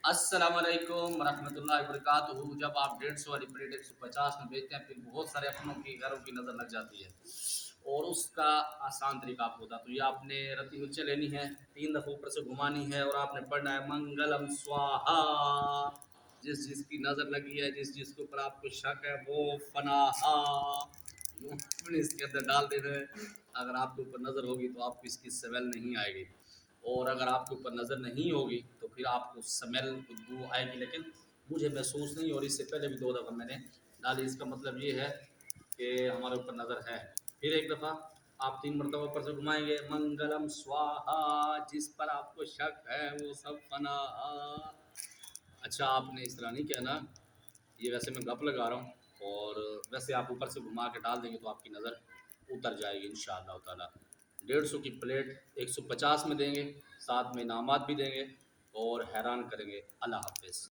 अस्सलाम वालेकुम रहमतुल्लाहि वबरकातुहू। जब आप 150 वाली प्लेट 150 में बेचते हैं, फिर बहुत सारे अपनों की घरों की नज़र लग जाती है, और उसका आसान तरीका आपको होता है। तो ये आपने रत्ती मिर्चें लेनी है, 3 दफ़ा ऊपर से घुमानी है, और आपने पढ़ना है मंगलम स्वाहा। जिस जिसकी नज़र लगी है, जिस जिसके ऊपर आपको शक है, वो फनाहा। यूँ अपने इसके अंदर डाल देना है। अगर आपके ऊपर नज़र होगी तो आपको इसकी स्मेल नहीं आएगी, और अगर आपके ऊपर नज़र नहीं होगी तो फिर आपको स्मेल खुशबू आएगी, लेकिन मुझे महसूस नहीं हो रही। इससे पहले भी 2 दफ़ा मैंने डाली। इसका मतलब ये है कि हमारे ऊपर नज़र है। फिर एक दफ़ा आप 3 मरतबा ऊपर से घुमाएंगे, मंगलम स्वाहा, जिस पर आपको शक है वो सब फना। अच्छा, आपने इस तरह नहीं कहना, ये वैसे मैं गप लगा रहा हूँ, और वैसे आप ऊपर से घुमा के डाल देंगे तो आपकी नज़र उतर जाएगी इंशाअल्लाह ताला। 150 की प्लेट 150 में देंगे, साथ में इनामात भी देंगे, और हैरान करेंगे। अल्लाह हाफ़िज़।